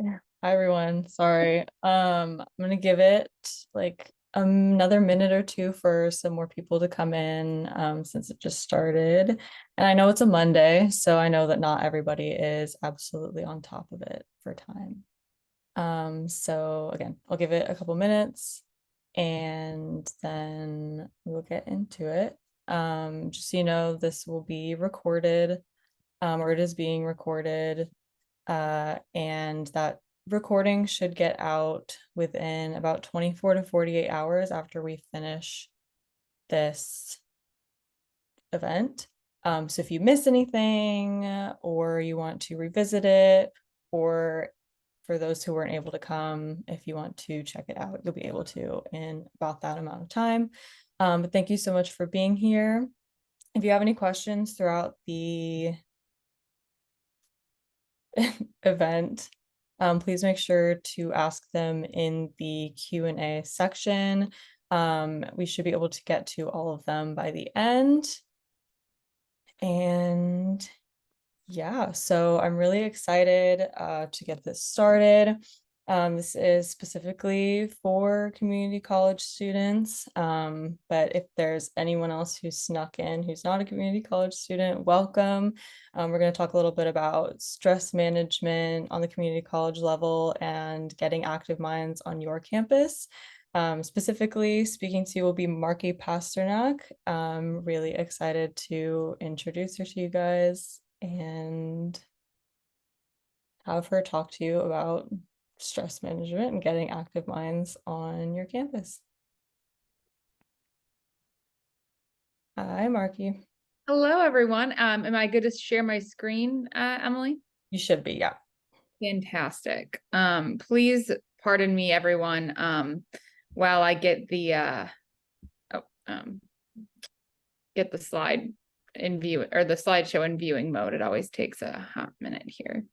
Hi everyone. Sorry. I'm gonna give it like another minute or two for some more people to come in since it just started. And I know it's a Monday, so I know that not everybody is absolutely on top of it for time. So again, I'll give it a couple minutes and then we'll get into it. Just so you know, this will be recorded, or it is being recorded. And that recording should get out within about 24 to 48 hours after we finish this event. So if you miss anything or you want to revisit it, or for those who weren't able to come, if you want to check it out, you'll be able to in about that amount of time. But thank you so much for being here. If you have any questions throughout the event, please make sure to ask them in the Q&A section. We should be able to get to all of them by the end. And yeah, so I'm really excited to get this started. This is specifically for community college students, but if there's anyone else who's snuck in who's not a community college student, welcome. We're going to talk a little bit about stress management on the community college level and getting active minds on your campus. Specifically speaking to will be Markie Pasternak. I'm really excited to introduce her to you guys and have her talk to you about stress management and getting active minds on your campus. Hi, Markie. Hello, everyone. Am I good to share my screen, Emily? You should be, yeah. Fantastic. Please pardon me, everyone, while I get the get the slide in view or the slideshow in viewing mode. It always takes a hot minute here.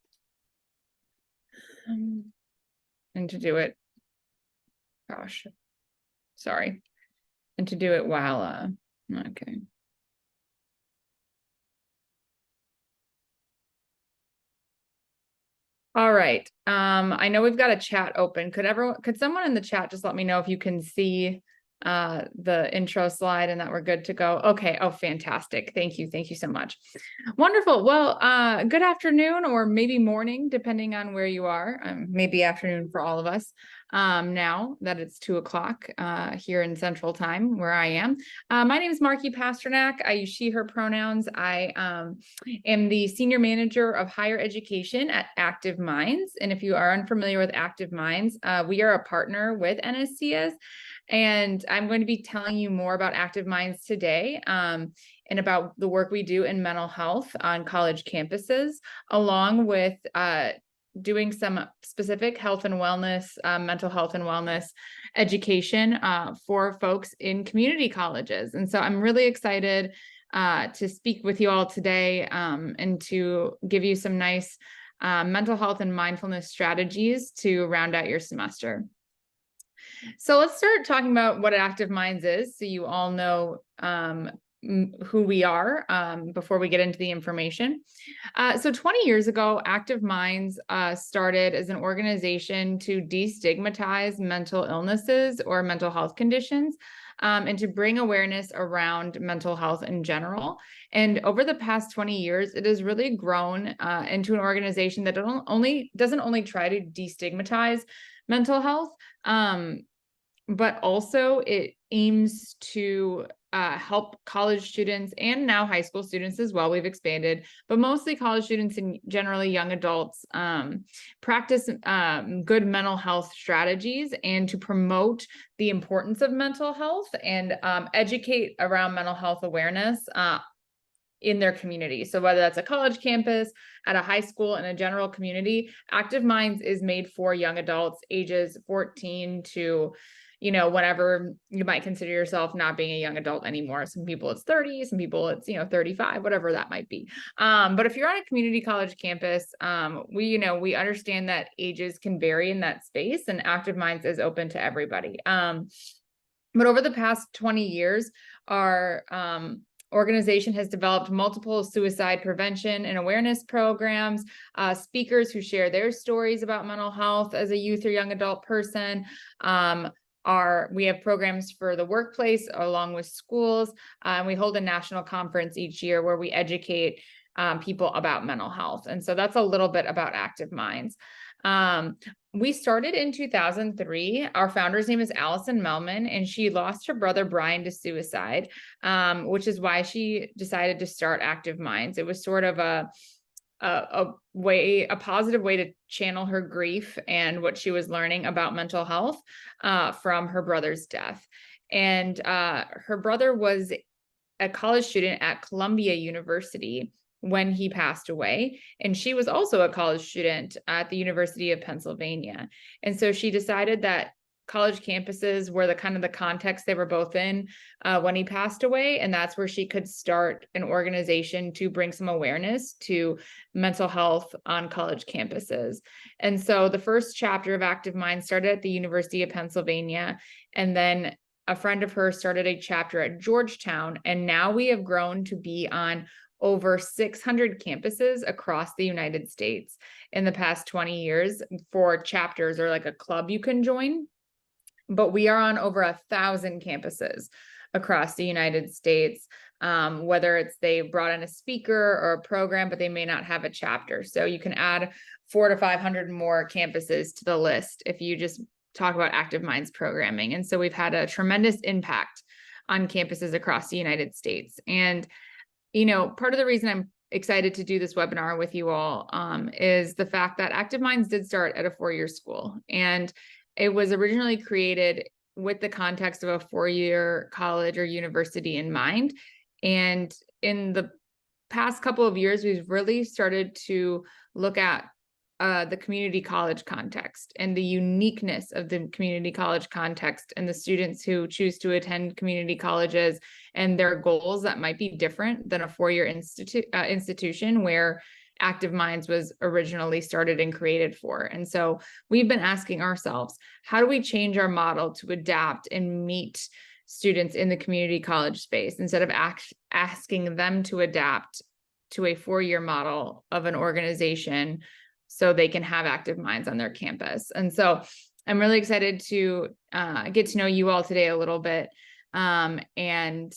And to do it, gosh, sorry. And to do it while, okay. All right. I know we've got a chat open. Could someone in the chat just let me know if you can see the intro slide and that we're good to go? Okay. Oh, fantastic. Thank you. Thank you so much. Wonderful. Well, good afternoon or maybe morning, depending on where you are. Maybe afternoon for all of us. Now that it's 2:00 here in Central Time where I am. My name is Markie Pasternak. I use she, her pronouns. I am the Senior Manager of Higher Education at Active Minds. And if you are unfamiliar with Active Minds, we are a partner with NSCS. And I'm going to be telling you more about Active Minds today and about the work we do in mental health on college campuses, along with doing some specific health and wellness, mental health and wellness education for folks in community colleges. And so I'm really excited to speak with you all today and to give you some nice mental health and mindfulness strategies to round out your semester. So let's start talking about what Active Minds is, so you all know who we are before we get into the information. So 20 years ago, Active Minds started as an organization to destigmatize mental illnesses or mental health conditions and to bring awareness around mental health in general. And over the past 20 years, it has really grown into an organization that doesn't only try to destigmatize mental health, but also it aims to help college students and now high school students as well. We've expanded, but mostly college students and generally young adults practice good mental health strategies and to promote the importance of mental health and educate around mental health awareness in their community. So whether that's a college campus, at a high school, in a general community, Active Minds is made for young adults ages 14 to, whenever you might consider yourself not being a young adult anymore. Some people it's 30, some people it's, 35, whatever that might be. But if you're on a community college campus, we understand that ages can vary in that space, and Active Minds is open to everybody. But over the past 20 years, our organization has developed multiple suicide prevention and awareness programs, speakers who share their stories about mental health as a youth or young adult person. We have programs for the workplace along with schools. We hold a national conference each year where we educate people about mental health. And so that's a little bit about Active Minds. We started in 2003. Our founder's name is Allison Melman, and she lost her brother Brian to suicide, which is why she decided to start Active Minds. It was sort of a positive way to channel her grief and what she was learning about mental health from her brother's death. And her brother was a college student at Columbia University when he passed away. And she was also a college student at the University of Pennsylvania. And so she decided that college campuses were the kind of the context they were both in when he passed away. And that's where she could start an organization to bring some awareness to mental health on college campuses. And so the first chapter of Active Minds started at the University of Pennsylvania. And then a friend of hers started a chapter at Georgetown. And now we have grown to be on over 600 campuses across the United States in the past 20 years for chapters, or like a club you can join. But we are on over 1,000 campuses across the United States, whether it's they brought in a speaker or a program, but they may not have a chapter. So you can add 400 to 500 more campuses to the list if you just talk about Active Minds programming. And so we've had a tremendous impact on campuses across the United States. And part of the reason I'm excited to do this webinar with you all is the fact that Active Minds did start at a four-year school. And it was originally created with the context of a four-year college or university in mind. And in the past couple of years, we've really started to look at the community college context and the uniqueness of the community college context and the students who choose to attend community colleges and their goals that might be different than a four-year institution where Active Minds was originally started and created for. And so we've been asking ourselves, how do we change our model to adapt and meet students in the community college space instead of asking them to adapt to a four-year model of an organization so they can have Active Minds on their campus? And so I'm really excited to get to know you all today a little bit and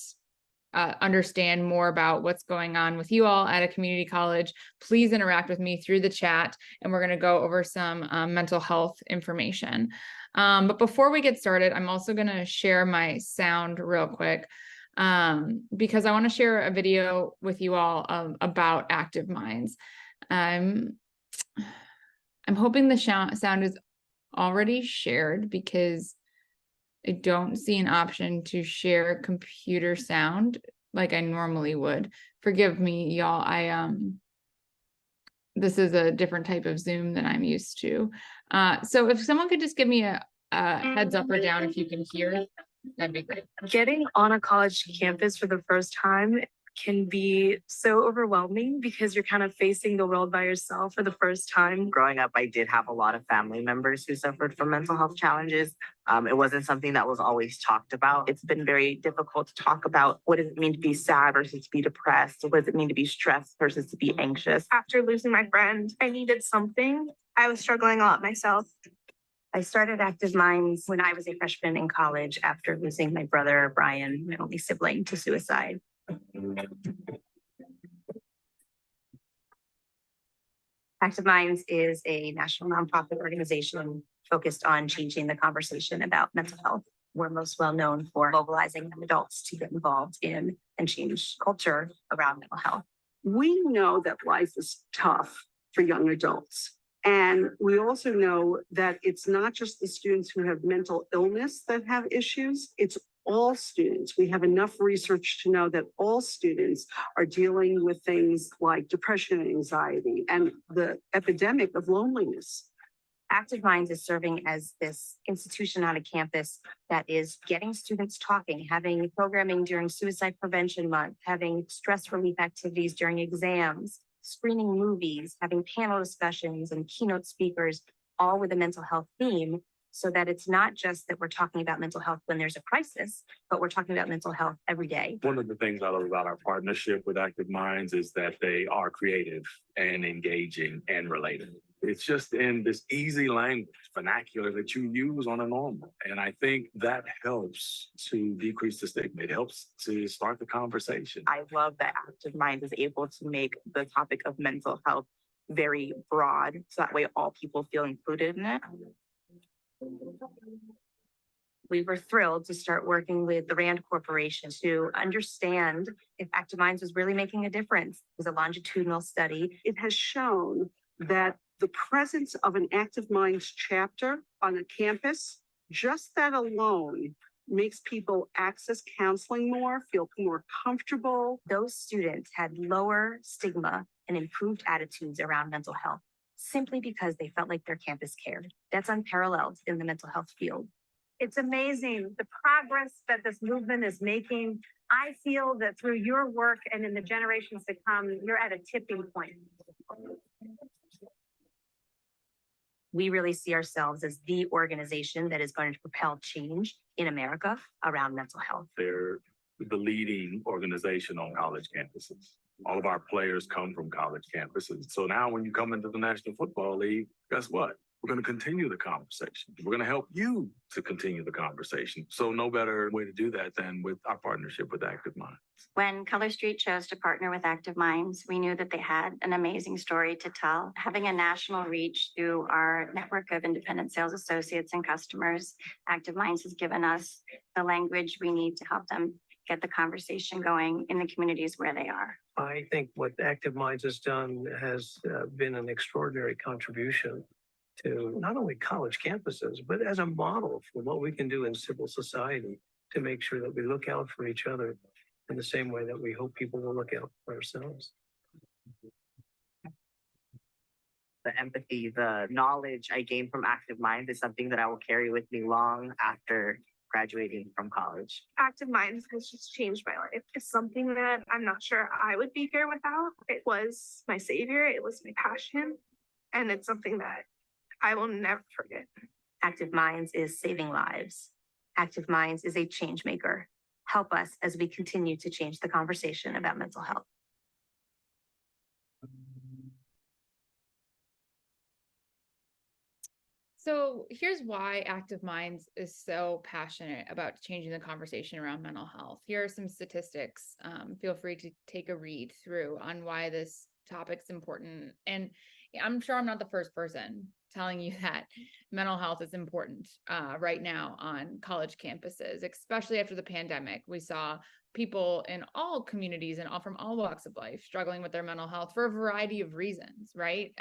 understand more about what's going on with you all at a community college. Please interact with me through the chat, and we're going to go over some mental health information. But before we get started, I'm also going to share my sound real quick because I want to share a video with you all about Active Minds. I'm hoping the sound is already shared because I don't see an option to share computer sound like I normally would. Forgive me, y'all. This is a different type of Zoom than I'm used to. So if someone could just give me a heads up or down if you can hear, that'd be great. Getting on a college campus for the first time can be so overwhelming because you're kind of facing the world by yourself for the first time. Growing up, I did have a lot of family members who suffered from mental health challenges. It wasn't something that was always talked about. It's been very difficult to talk about what does it mean to be sad versus to be depressed? What does it mean to be stressed versus to be anxious? After losing my friend, I needed something. I was struggling a lot myself. I started Active Minds when I was a freshman in college after losing my brother, Brian, my only sibling, to suicide. Active Minds is a national nonprofit organization focused on changing the conversation about mental health. We're most well known for mobilizing young adults to get involved in and change culture around mental health. We know that life is tough for young adults. And we also know that it's not just the students who have mental illness that have issues, it's all students. We have enough research to know that all students are dealing with things like depression and anxiety and the epidemic of loneliness. Active Minds is serving as this institution on a campus that is getting students talking, having programming during Suicide Prevention Month, having stress relief activities during exams, screening movies, having panel discussions and keynote speakers, all with a mental health theme, so that it's not just that we're talking about mental health when there's a crisis, but we're talking about mental health every day. One of the things I love about our partnership with Active Minds is that they are creative and engaging and related. It's just in this easy language, vernacular that you use on a normal. And I think that helps to decrease the stigma. It helps to start the conversation. I love that Active Minds is able to make the topic of mental health very broad, so that way all people feel included in it. We were thrilled to start working with the Rand Corporation to understand if Active Minds was really making a difference. It was a longitudinal study. It has shown that the presence of an Active Minds chapter on a campus, just that alone makes people access counseling more, feel more comfortable. Those students had lower stigma and improved attitudes around mental health simply because they felt like their campus cared. That's unparalleled in the mental health field. It's amazing the progress that this movement is making. I feel that through your work and in the generations to come, you're at a tipping point. We really see ourselves as the organization that is going to propel change in America around mental health. They're the leading organization on college campuses. All of our players come from college campuses. So now when you come into the National Football League, guess what? We're going to continue the conversation. We're going to help you to continue the conversation. So no better way to do that than with our partnership with Active Minds. When Color Street chose to partner with Active Minds, we knew that they had an amazing story to tell. Having a national reach through our network of independent sales associates and customers, Active Minds has given us the language we need to help them get the conversation going in the communities where they are. I think what Active Minds has done has been an extraordinary contribution to not only college campuses, but as a model for what we can do in civil society to make sure that we look out for each other in the same way that we hope people will look out for ourselves. The empathy, the knowledge I gained from Active Minds is something that I will carry with me long after graduating from college. Active Minds has just changed my life. It's something that I'm not sure I would be here without. It was my savior. It was my passion. And it's something that I will never forget. Active Minds is saving lives. Active Minds is a change maker. Help us as we continue to change the conversation about mental health. So here's why Active Minds is so passionate about changing the conversation around mental health. Here are some statistics. Feel free to take a read through on why this topic's important. And I'm sure I'm not the first person telling you that mental health is important right now on college campuses, especially after the pandemic. We saw people in all communities and all from all walks of life struggling with their mental health for a variety of reasons, right?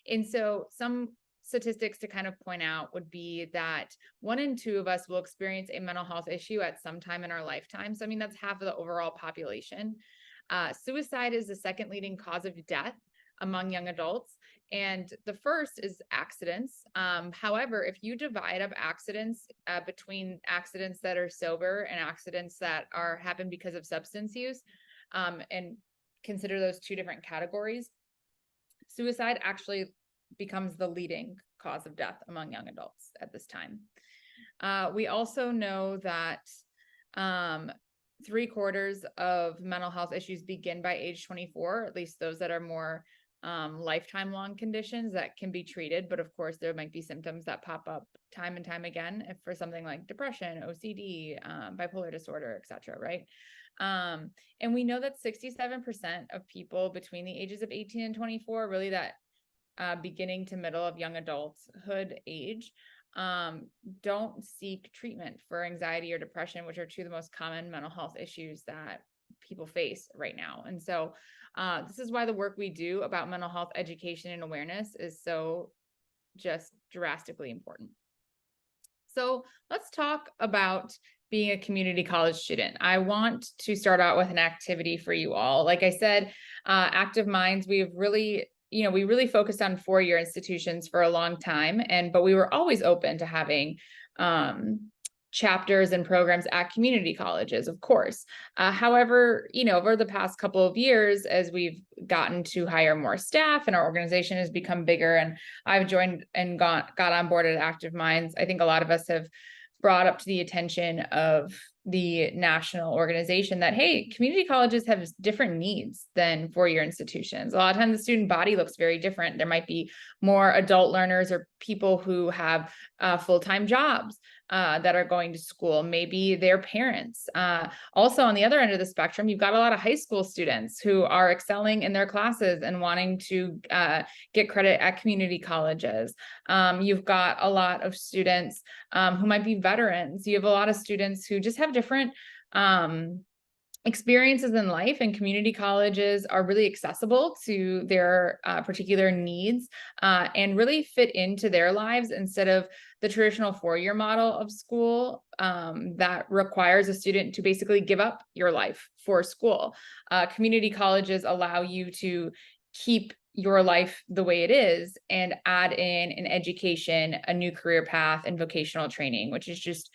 And so some statistics to kind of point out would be that 1 in 2 of us will experience a mental health issue at some time in our lifetime. So I mean, that's half of the overall population. Suicide is the second leading cause of death among young adults. And the first is accidents. However, if you divide up accidents between accidents that are sober and accidents that happen because of substance use, and consider those 2 different categories, suicide actually becomes the leading cause of death among young adults at this time. We also know that 3/4 of mental health issues begin by age 24, at least those that are more lifetime long conditions that can be treated. But of course, there might be symptoms that pop up time and time again for something like depression, OCD, bipolar disorder, etc. Right? And we know that 67% of people between the ages of 18 and 24, really that beginning to middle of young adulthood age, don't seek treatment for anxiety or depression, which are 2 of the most common mental health issues that people face right now. And so this is why the work we do about mental health education and awareness is so just drastically important. So let's talk about being a community college student. I want to start out with an activity for you all. Like I said, Active Minds, we really focused on 4-year institutions for a long time, but we were always open to having chapters and programs at community colleges, of course. However, you know, over the past couple of years, as we've gotten to hire more staff and our organization has become bigger, and I've joined and got on board at Active Minds, I think a lot of us have brought up to the attention of the national organization that, hey, community colleges have different needs than four-year institutions. A lot of times the student body looks very different. There might be more adult learners or people who have full-time jobs that are going to school, maybe their parents. Also on the other end of the spectrum, you've got a lot of high school students who are excelling in their classes and wanting to get credit at community colleges. You've got a lot of students who might be veterans. You have a lot of students who just have different experiences in life, and community colleges are really accessible to their particular needs and really fit into their lives instead of the traditional four-year model of school that requires a student to basically give up your life for school. Community colleges allow you to keep your life the way it is and add in an education, a new career path, and vocational training, which is just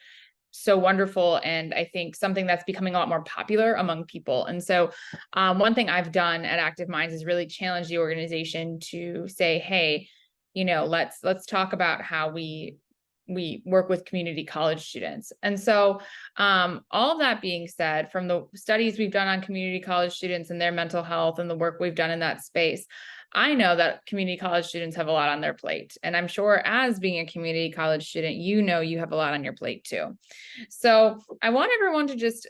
so wonderful. And I think something that's becoming a lot more popular among people. And so one thing I've done at Active Minds is really challenge the organization to say, hey, you know, let's talk about how we work with community college students. And so all of that being said, from the studies we've done on community college students and their mental health and the work we've done in that space, I know that community college students have a lot on their plate. And I'm sure as being a community college student, you know, you have a lot on your plate too. So I want everyone to just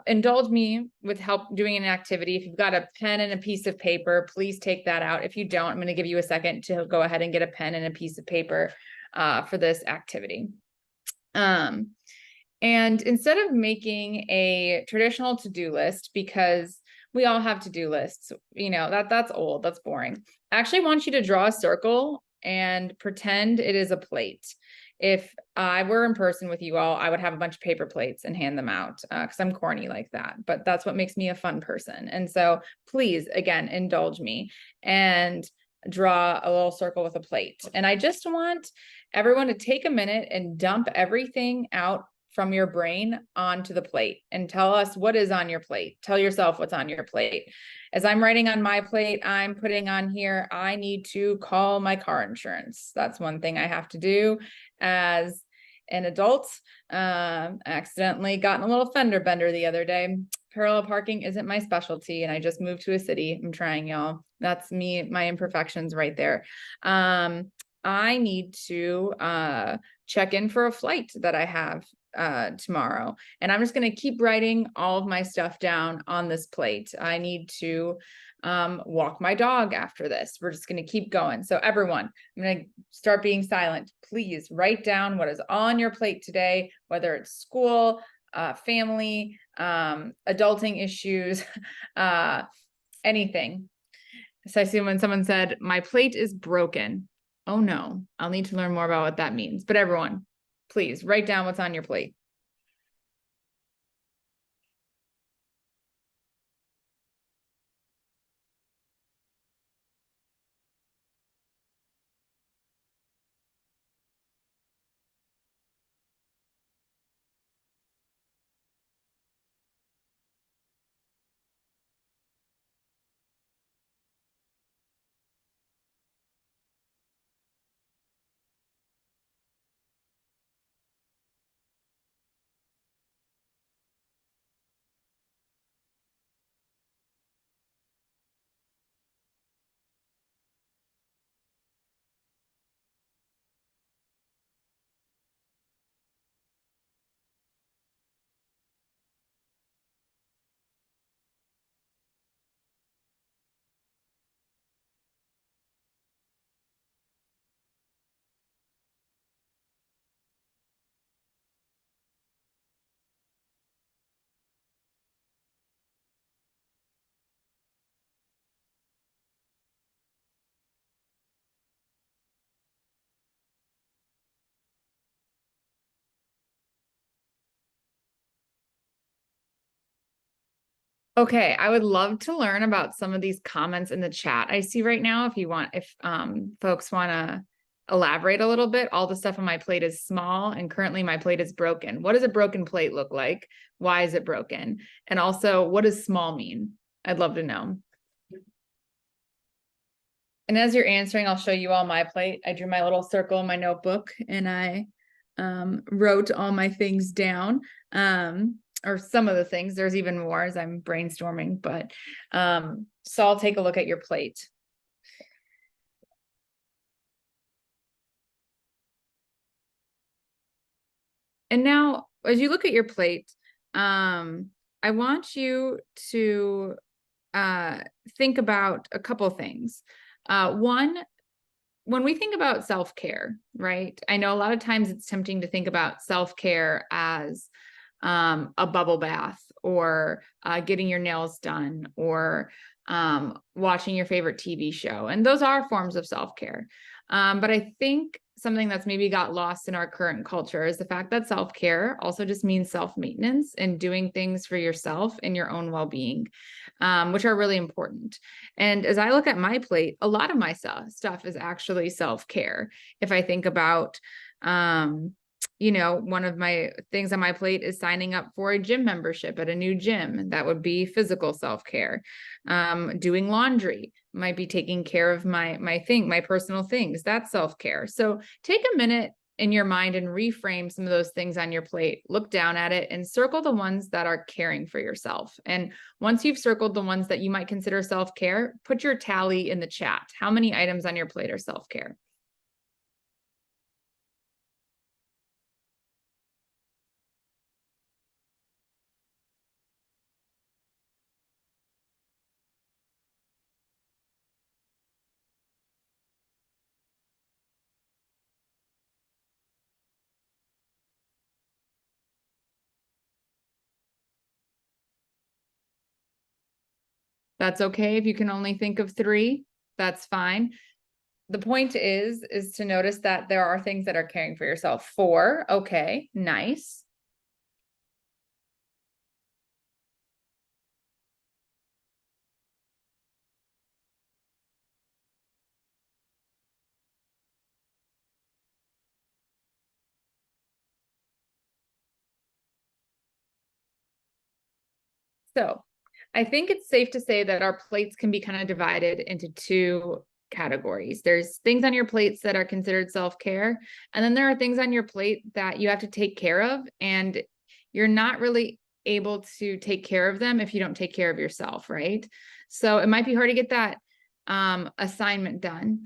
indulge me with help doing an activity. If you've got a pen and a piece of paper, please take that out. If you don't, I'm going to give you a second to go ahead and get a pen and a piece of paper for this activity. And instead of making a traditional to-do list, because we all have to-do lists, you know, that's old, that's boring. I actually want you to draw a circle and pretend it is a plate. If I were in person with you all, I would have a bunch of paper plates and hand them out because I'm corny like that, but that's what makes me a fun person. And so please, again, indulge me and draw a little circle with a plate. And I just want everyone to take a minute and dump everything out from your brain onto the plate and tell us what is on your plate. Tell yourself what's on your plate. As I'm writing on my plate, I'm putting on here, I need to call my car insurance. That's one thing I have to do as an adult. Accidentally got in a little fender bender the other day. Parallel parking isn't my specialty, and I just moved to a city. I'm trying, y'all. That's me, my imperfections right there. I need to check in for a flight that I have tomorrow. And I'm just going to keep writing all of my stuff down on this plate. I need to walk my dog after this. We're just going to keep going. So everyone, I'm going to start being silent. Please write down what is on your plate today, whether it's school, family, adulting issues, anything. So I see when someone said, my plate is broken. Oh no, I'll need to learn more about what that means. But everyone, please write down what's on your plate. Okay, I would love to learn about some of these comments in the chat I see right now. If you want, if folks want elaborate a little bit. All the stuff on my plate is small, and currently my plate is broken. What does a broken plate look like? Why is it broken? And also, what does small mean? I'd love to know. And as you're answering, I'll show you all my plate. I drew my little circle in my notebook, and I wrote all my things down, or some of the things. There's even more as I'm brainstorming, but so I'll take a look at your plate. And now, as you look at your plate, I want you to think about a couple things. One, when we think about self-care, right? I know a lot of times it's tempting to think about self-care as a bubble bath, or getting your nails done, or watching your favorite TV show. And those are forms of self-care. But I think something that's maybe got lost in our current culture is the fact that self-care also just means self-maintenance and doing things for yourself and your own well-being, which are really important. And as I look at my plate, a lot of my stuff is actually self-care. If I think about, you know, one of my things on my plate is signing up for a gym membership at a new gym. That would be physical self-care. Doing laundry might be taking care of my personal things. That's self-care. So take a minute in your mind and reframe some of those things on your plate. Look down at it and circle the ones that are caring for yourself. And once you've circled the ones that you might consider self-care, put your tally in the chat. How many items on your plate are self-care? That's okay. If you can only think of 3, that's fine. The point is to notice that there are things that are caring for yourself. 4, okay, nice. So I think it's safe to say that our plates can be kind of divided into 2 categories. There's things on your plates that are considered self-care, and then there are things on your plate that you have to take care of, and you're not really able to take care of them if you don't take care of yourself, right? So it might be hard to get that assignment done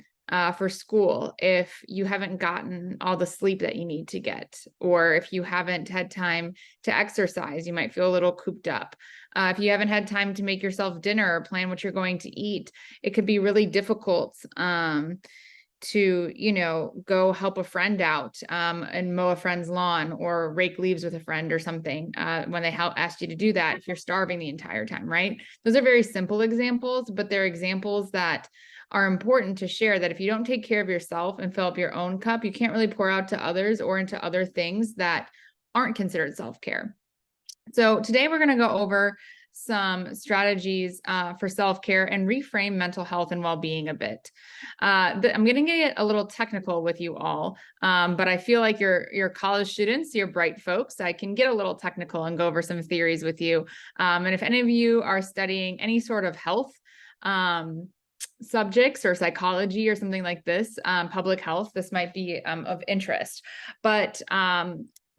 for school if you haven't gotten all the sleep that you need to get, or if you haven't had time to exercise, you might feel a little cooped up. If you haven't had time to make yourself dinner or plan what you're going to eat, it could be really difficult to, you know, go help a friend out and mow a friend's lawn or rake leaves with a friend or something when they asked you to do that if you're starving the entire time, right? Those are very simple examples, but they're examples that are important to share, that if you don't take care of yourself and fill up your own cup, you can't really pour out to others or into other things that aren't considered self-care. So today we're going to go over some strategies for self-care and reframe mental health and well-being a bit. I'm going to get a little technical with you all, but I feel like you're college students, you're bright folks. I can get a little technical and go over some theories with you. And if any of you are studying any sort of health subjects or psychology or something like this, public health, this might be of interest. But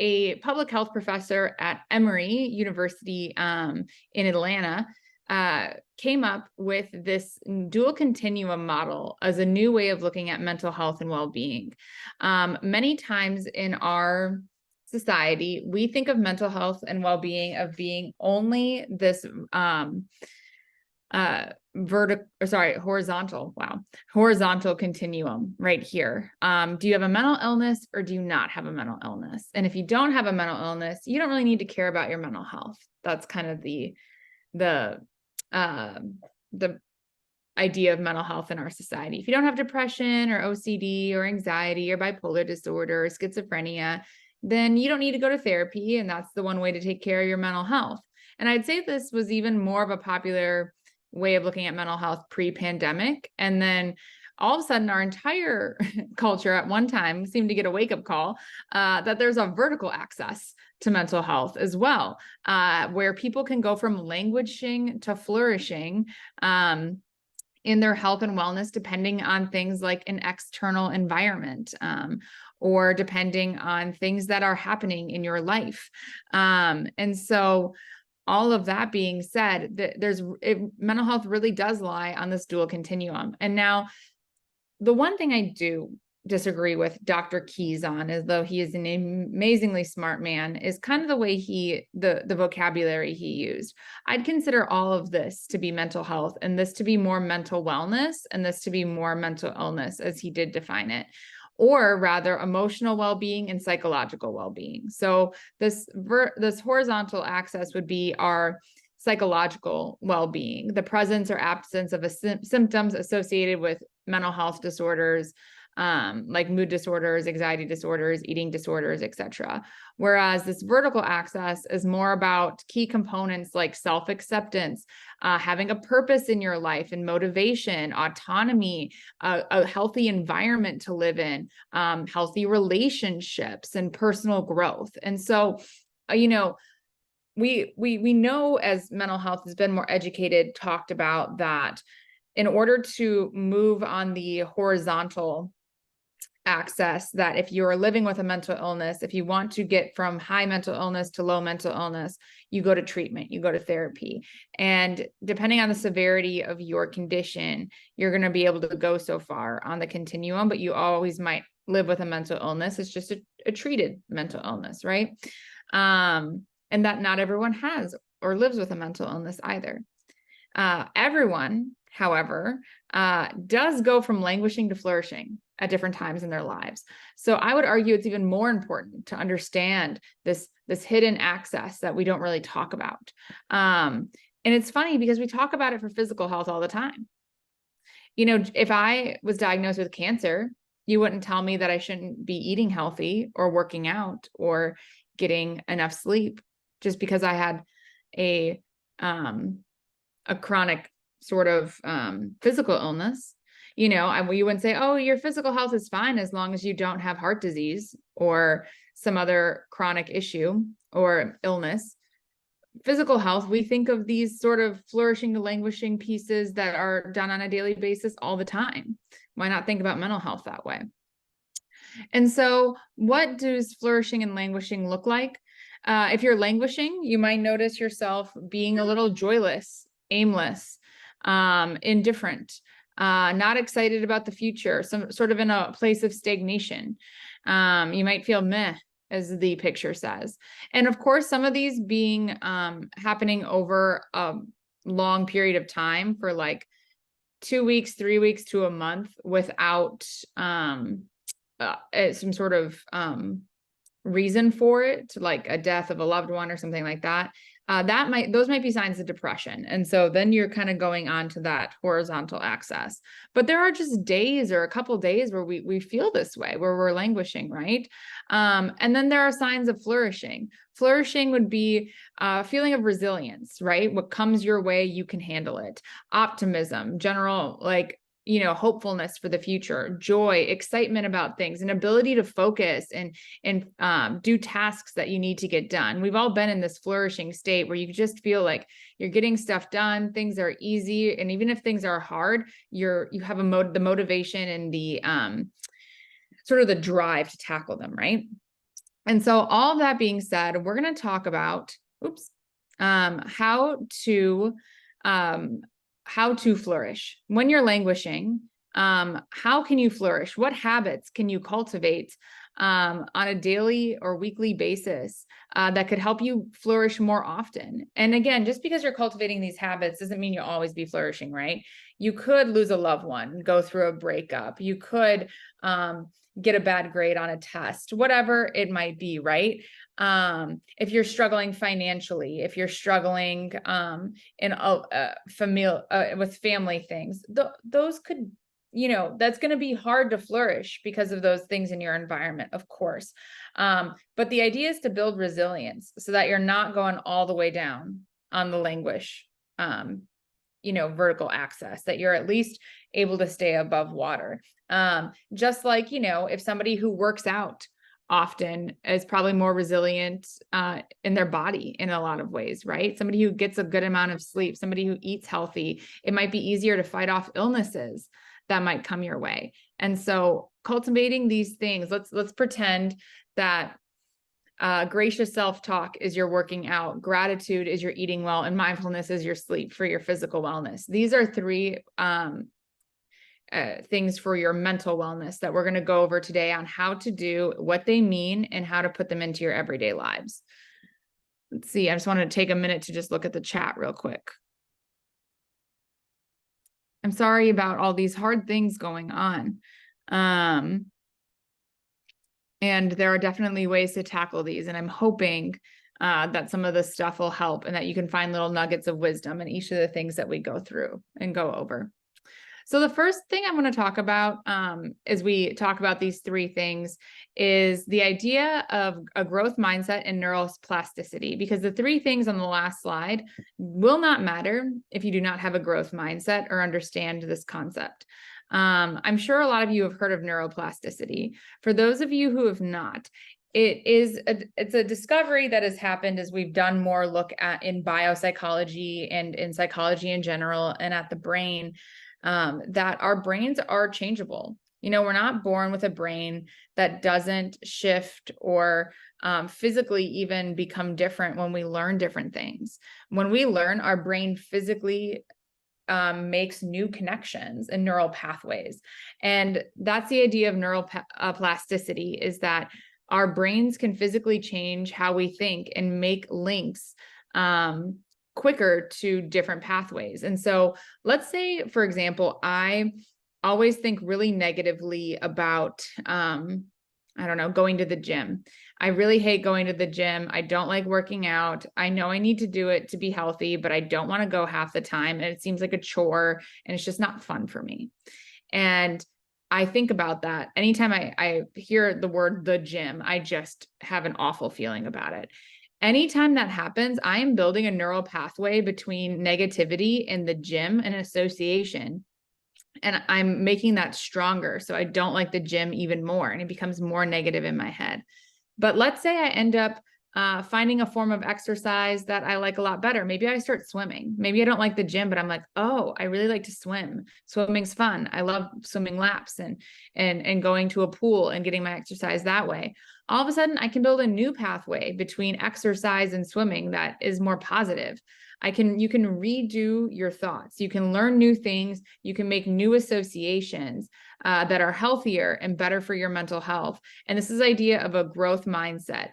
a public health professor at Emory University in Atlanta came up with this dual continuum model as a new way of looking at mental health and well-being. Many times in our society, we think of mental health and well-being of being only this horizontal continuum right here. Do you have a mental illness or do you not have a mental illness? And if you don't have a mental illness, you don't really need to care about your mental health. That's kind of the idea of mental health in our society. If you don't have depression or OCD or anxiety or bipolar disorder or schizophrenia, then you don't need to go to therapy. And that's the one way to take care of your mental health. And I'd say this was even more of a popular way of looking at mental health pre-pandemic. And then all of a sudden our entire culture at one time seemed to get a wake-up call that there's a vertical access to mental health as well, where people can go from languishing to flourishing in their health and wellness, depending on things like an external environment, or depending on things that are happening in your life. And so all of that being said, mental health really does lie on this dual continuum. And now the one thing I do disagree with Dr. Keyes on, as though he is an amazingly smart man, is kind of the way the vocabulary he used. I'd consider all of this to be mental health, and this to be more mental wellness, and this to be more mental illness, as he did define it, or rather emotional well-being and psychological well-being. So this horizontal axis would be our psychological well-being, the presence or absence of symptoms associated with mental health disorders, like mood disorders, anxiety disorders, eating disorders, etc. Whereas this vertical axis is more about key components like self-acceptance, having a purpose in your life and motivation, autonomy, a healthy environment to live in, healthy relationships, and personal growth. And so, we know, as mental health has been more educated, talked about, that in order to move on the horizontal access, that if you're living with a mental illness, if you want to get from high mental illness to low mental illness, you go to treatment, you go to therapy. And depending on the severity of your condition, you're going to be able to go so far on the continuum, but you always might live with a mental illness. It's just a treated mental illness, right? And that not everyone has or lives with a mental illness either. Everyone, however, does go from languishing to flourishing at different times in their lives. So I would argue it's even more important to understand this hidden access that we don't really talk about. And it's funny because we talk about it for physical health all the time. If I was diagnosed with cancer, you wouldn't tell me that I shouldn't be eating healthy or working out or getting enough sleep just because I had a chronic sort of physical illness. You wouldn't say, oh, your physical health is fine as long as you don't have heart disease or some other chronic issue or illness. Physical health, we think of these sort of flourishing to languishing pieces that are done on a daily basis all the time. Why not think about mental health that way? And so what does flourishing and languishing look like? If you're languishing, you might notice yourself being a little joyless, aimless, indifferent, not excited about the future, some sort of in a place of stagnation. You might feel meh, as the picture says. And of course, some of these being happening over a long period of time, for like 2 weeks, 3 weeks to a month, without some sort of reason for it, like a death of a loved one or something like that. Those might be signs of depression. And so then you're kind of going on to that horizontal axis. But there are just days or a couple days where we feel this way, where we're languishing, right? And then there are signs of flourishing. Flourishing would be a feeling of resilience, right? What comes your way, you can handle it. Optimism, general, hopefulness for the future, joy, excitement about things, an ability to focus and do tasks that you need to get done. We've all been in this flourishing state where you just feel like you're getting stuff done, things are easy, and even if things are hard, you have the motivation and the sort of the drive to tackle them, right? And so all of that being said, we're going to talk about how to flourish. When you're languishing, how can you flourish? What habits can you cultivate on a daily or weekly basis that could help you flourish more often? And again, just because you're cultivating these habits doesn't mean you'll always be flourishing, right? You could lose a loved one, go through a breakup. You could get a bad grade on a test, whatever it might be, right? If you're struggling financially, if you're struggling with family things, those could, that's going to be hard to flourish because of those things in your environment, of course. But the idea is to build resilience so that you're not going all the way down on the languish vertical access, that you're at least able to stay above water. Just like, if somebody who works out often is probably more resilient in their body in a lot of ways, right? Somebody who gets a good amount of sleep, somebody who eats healthy, it might be easier to fight off illnesses that might come your way. And so cultivating these things, let's pretend that gracious self-talk is your working out, gratitude is your eating well, and mindfulness is your sleep for your physical wellness. These are three things for your mental wellness that we're going to go over today on how to do, what they mean, and how to put them into your everyday lives. Let's see. I just wanted to take a minute to just look at the chat real quick. I'm sorry about all these hard things going on. And there are definitely ways to tackle these. And I'm hoping that some of this stuff will help and that you can find little nuggets of wisdom in each of the things that we go through and go over. So the first thing I want to talk about as we talk about these three things is the idea of a growth mindset and neuroplasticity, because the three things on the last slide will not matter if you do not have a growth mindset or understand this concept. I'm sure a lot of you have heard of neuroplasticity. For those of you who have not, it's a discovery that has happened as we've done more look at in biopsychology and in psychology in general and at the brain, that our brains are changeable. We're not born with a brain that doesn't shift or physically even become different when we learn different things. When we learn, our brain physically makes new connections and neural pathways. And that's the idea of neuroplasticity, is that our brains can physically change how we think and make links quicker to different pathways. And so let's say, for example, I always think really negatively about, going to the gym. I really hate going to the gym. I don't like working out. I know I need to do it to be healthy, but I don't want to go half the time. And it seems like a chore and it's just not fun for me. And I think about that. Anytime I hear the word the gym, I just have an awful feeling about it. Anytime that happens, I am building a neural pathway between negativity and the gym and association. And I'm making that stronger. So I don't like the gym even more, and it becomes more negative in my head. But let's say I end up finding a form of exercise that I like a lot better. Maybe I start swimming. Maybe I don't like the gym, but I'm like, oh, I really like to swim. Swimming's fun. I love swimming laps and going to a pool and getting my exercise that way. All of a sudden, I can build a new pathway between exercise and swimming that is more positive. You can redo your thoughts. You can learn new things. You can make new associations that are healthier and better for your mental health. And this is the idea of a growth mindset.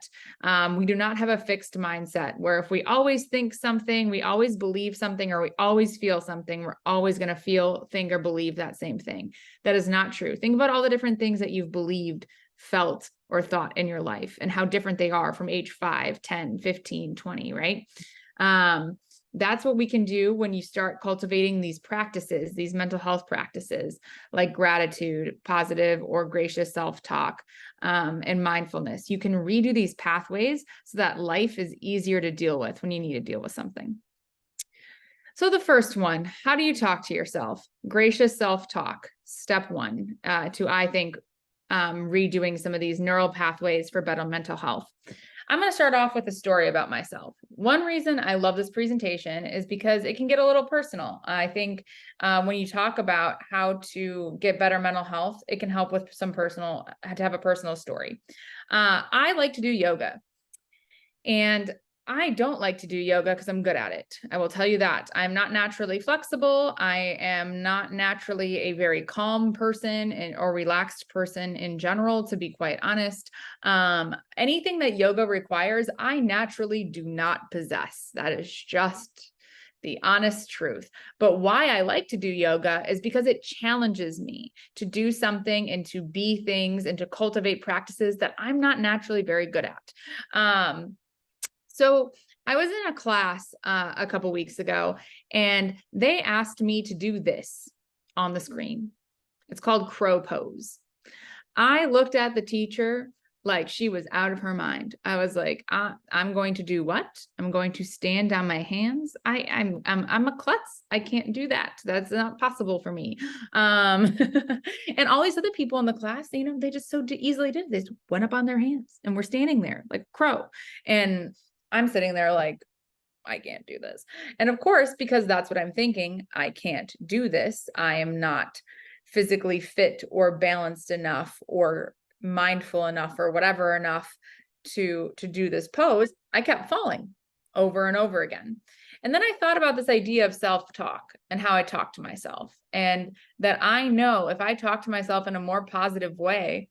We do not have a fixed mindset where if we always think something, we always believe something, or we always feel something, we're always going to feel, think, or believe that same thing. That is not true. Think about all the different things that you've believed, felt, or thought in your life and how different they are from age 5, 10, 15, 20, right? That's what we can do when you start cultivating these practices, these mental health practices like gratitude, positive or gracious self-talk, and mindfulness. You can redo these pathways so that life is easier to deal with when you need to deal with something. So the first one, how do you talk to yourself? Gracious self-talk, step one, I think, redoing some of these neural pathways for better mental health. I'm going to start off with a story about myself. One reason I love this presentation is because it can get a little personal. I think when you talk about how to get better mental health, it can help with to have a personal story. I like to do yoga, and I don't like to do yoga because I'm good at it. I will tell you that. I'm not naturally flexible. I am not naturally a very calm person or relaxed person in general, to be quite honest. Anything that yoga requires, I naturally do not possess. That is just the honest truth. But why I like to do yoga is because it challenges me to do something and to be things and to cultivate practices that I'm not naturally very good at. So I was in a class a couple weeks ago, and they asked me to do this on the screen. It's called crow pose. I looked at the teacher Like she was out of her mind. I was like, I'm going to do what? I'm going to stand on my hands. I'm a klutz. I can't do that. That's not possible for me. And all these other people in the class, you know, they just so easily did. They just went up on their hands and we're standing there like crow. And I'm sitting there like, I can't do this. And of course, because that's what I'm thinking, I can't do this. I am not physically fit or balanced enough or mindful enough or whatever enough to do this pose. I kept falling over and over again. And then I thought about this idea of self-talk and how I talk to myself, and that I know if I talk to myself in a more positive way,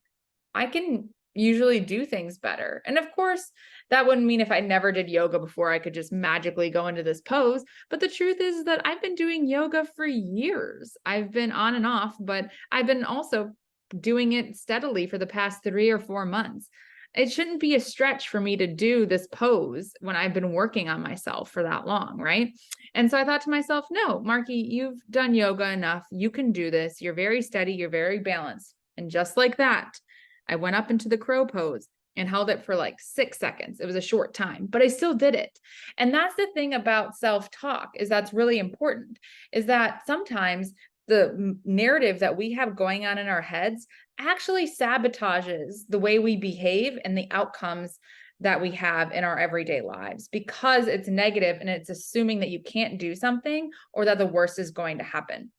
I can usually do things better. And of course, that wouldn't mean if I never did yoga before, I could just magically go into this pose. But the truth is that I've been doing yoga for years. I've been on and off, but I've been also doing it steadily for the past 3 or 4 months. It shouldn't be a stretch for me to do this pose when I've been working on myself for that long, right? And so I thought to myself, no, Markie, you've done yoga enough. You can do this. You're very steady. You're very balanced. And just like that, I went up into the crow pose and held it for like 6 seconds. It was a short time, but I still did it. And that's the thing about self-talk, is that's really important, is that sometimes the narrative that we have going on in our heads actually sabotages the way we behave and the outcomes that we have in our everyday lives, because it's negative and it's assuming that you can't do something or that the worst is going to happen.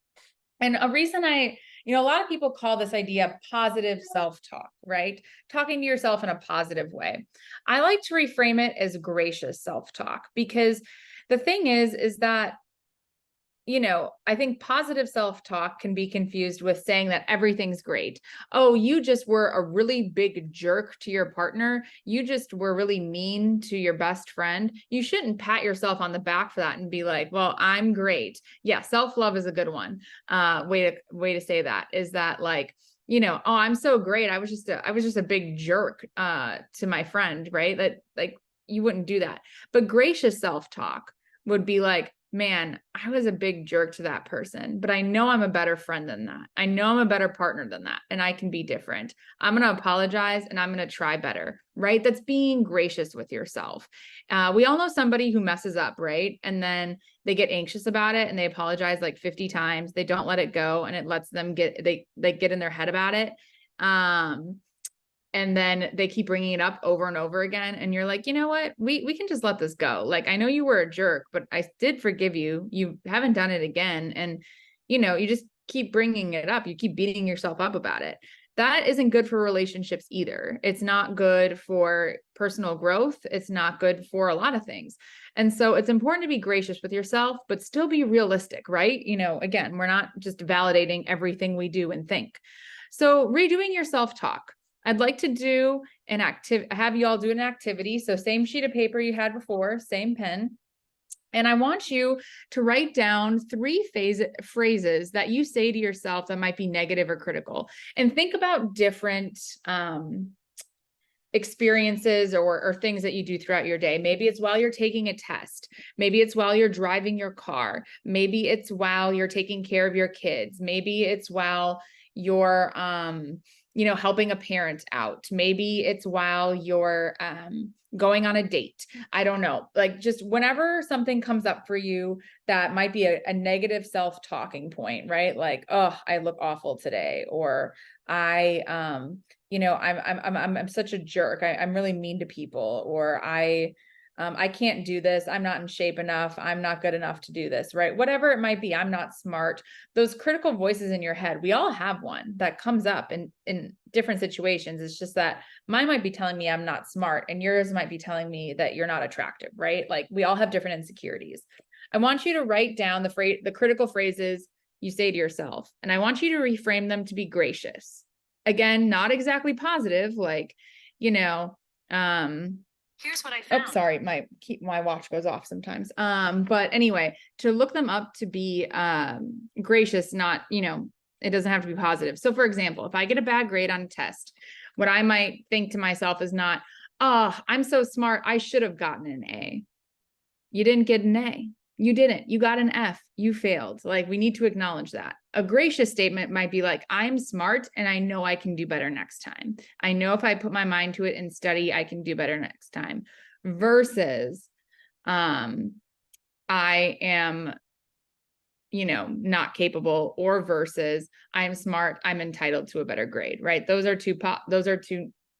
And a reason a lot of people call this idea positive self-talk, right? Talking to yourself in a positive way. I like to reframe it as gracious self-talk, because the thing is that, I think positive self-talk can be confused with saying that everything's great. Oh, you just were a really big jerk to your partner. You just were really mean to your best friend. You shouldn't pat yourself on the back for that and be like, well, I'm great. Yeah, self-love is a good one. Way to say that is that, like, oh, I'm so great. I was just a big jerk to my friend, right? That, like, you wouldn't do that. But gracious self-talk would be like, man, I was a big jerk to that person, but I know I'm a better friend than that. I know I'm a better partner than that, and I can be different. I'm going to apologize and I'm going to try better, right? That's being gracious with yourself. We all know somebody who messes up, right? And then they get anxious about it and they apologize like 50 times. They don't let it go, and it lets them they get in their head about it. And then they keep bringing it up over and over again. And you're like, you know what? We can just let this go. Like, I know you were a jerk, but I did forgive you. You haven't done it again. And, you just keep bringing it up. You keep beating yourself up about it. That isn't good for relationships either. It's not good for personal growth. It's not good for a lot of things. And so it's important to be gracious with yourself, but still be realistic, right? Again, we're not just validating everything we do and think. So redoing your self-talk. I'd like to do have you all do an activity. So same sheet of paper you had before, same pen. And I want you to write down 3 phrases that you say to yourself that might be negative or critical. And think about different experiences or things that you do throughout your day. Maybe it's while you're taking a test. Maybe it's while you're driving your car. Maybe it's while you're taking care of your kids. Maybe it's while you're helping a parent out. Maybe it's while you're going on a date. I don't know. Like, just whenever something comes up for you that might be a negative self-talking point, right? Like, oh, I look awful today, or I'm such a jerk. I'm really mean to people, or I can't do this. I'm not in shape enough. I'm not good enough to do this, right? Whatever it might be, I'm not smart. Those critical voices in your head, we all have one that comes up in different situations. It's just that mine might be telling me I'm not smart, and yours might be telling me that you're not attractive, right? Like, we all have different insecurities. I want you to write down the critical phrases you say to yourself, and I want you to reframe them to be gracious. Again, not exactly positive, like, Here's what I found. oh, sorry, my watch goes off sometimes. But anyway, to look them up to be gracious, not, it doesn't have to be positive. So for example, if I get a bad grade on a test, what I might think to myself is not, oh, I'm so smart, I should have gotten an A. You didn't get an A. You didn't. You got an F. You failed. Like, we need to acknowledge that. A gracious statement might be like, I'm smart and I know I can do better next time. I know if I put my mind to it and study, I can do better next time. Versus, I am, not capable, or versus I'm smart, I'm entitled to a better grade, right? Those are two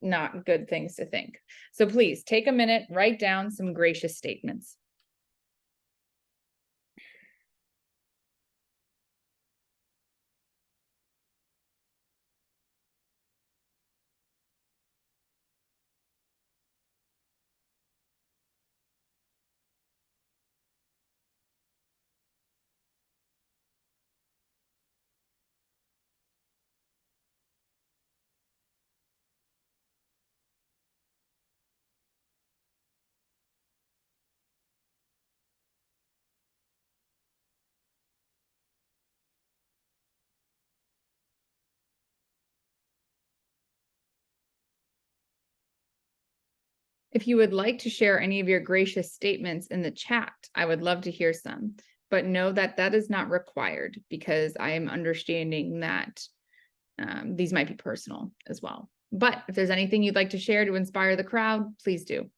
not good things to think. So please take a minute, write down some gracious statements. If you would like to share any of your gracious statements in the chat, I would love to hear some, but know that that is not required, because I am understanding that these might be personal as well. But if there's anything you'd like to share to inspire the crowd, please do.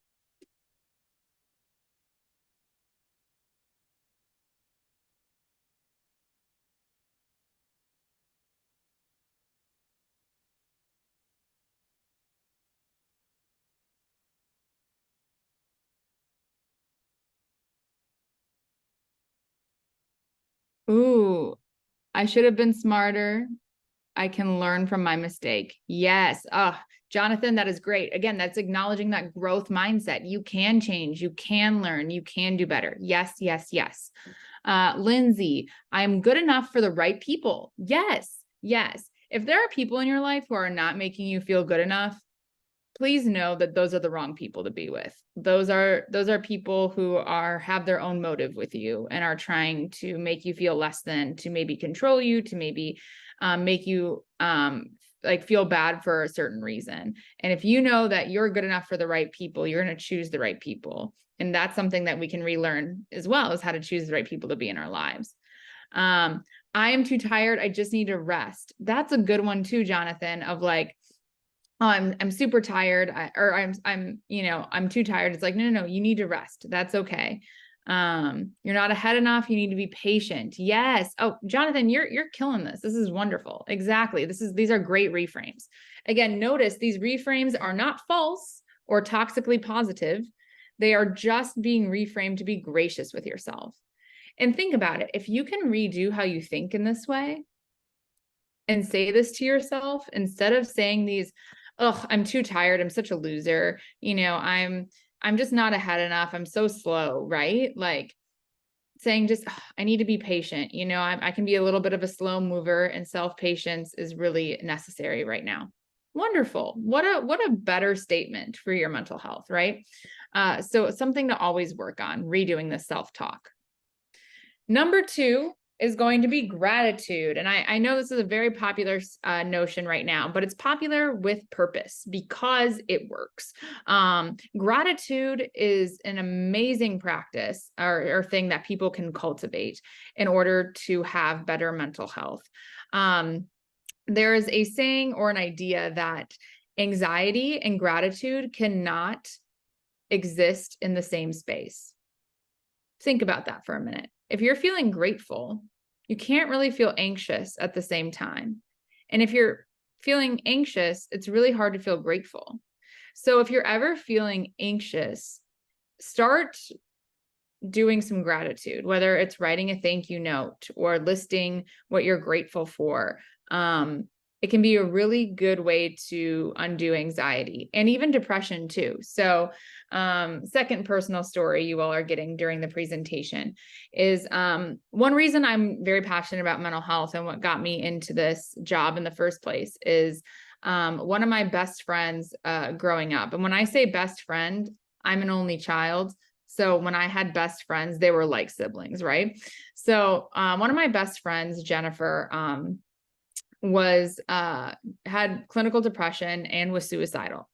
Ooh, I should have been smarter. I can learn from my mistake. Yes. Oh, Jonathan, that is great. Again, that's acknowledging that growth mindset. You can change, you can learn, you can do better. Yes, yes, yes. Lindsay, I'm good enough for the right people. Yes, yes. If there are people in your life who are not making you feel good enough, please know that those are the wrong people to be with. Those are people who have their own motive with you and are trying to make you feel less than, to maybe control you, to maybe make you like feel bad for a certain reason. And if you know that you're good enough for the right people, you're going to choose the right people. And that's something that we can relearn as well, is how to choose the right people to be in our lives. I am too tired. I just need to rest. That's a good one too, Jonathan, of like, oh, I'm super tired, I'm too tired. It's like, no, you need to rest. That's okay. You're not ahead enough. You need to be patient. Yes. Oh, Jonathan, you're killing this. This is wonderful. Exactly. These are great reframes. Again, notice these reframes are not false or toxically positive. They are just being reframed to be gracious with yourself. And think about it. If you can redo how you think in this way and say this to yourself, instead of saying these, oh, I'm too tired, I'm such a loser, I'm just not ahead enough, I'm so slow, right? Like saying just, oh, I need to be patient. I can be a little bit of a slow mover, and self-patience is really necessary right now. Wonderful. What a better statement for your mental health, right? So it's something to always work on, redoing this self-talk. Number 2 is going to be gratitude. And I know this is a very popular notion right now, but it's popular with purpose because it works. Gratitude is an amazing practice or thing that people can cultivate in order to have better mental health. There is a saying or an idea that anxiety and gratitude cannot exist in the same space. Think about that for a minute. If you're feeling grateful, you can't really feel anxious at the same time. And if you're feeling anxious, it's really hard to feel grateful. So if you're ever feeling anxious, start doing some gratitude, whether it's writing a thank you note or listing what you're grateful for. It can be a really good way to undo anxiety and even depression too. So second personal story you all are getting during the presentation is one reason I'm very passionate about mental health and what got me into this job in the first place is one of my best friends growing up. And when I say best friend, I'm an only child. So when I had best friends, they were like siblings, right? So one of my best friends, Jennifer, had clinical depression and was suicidal.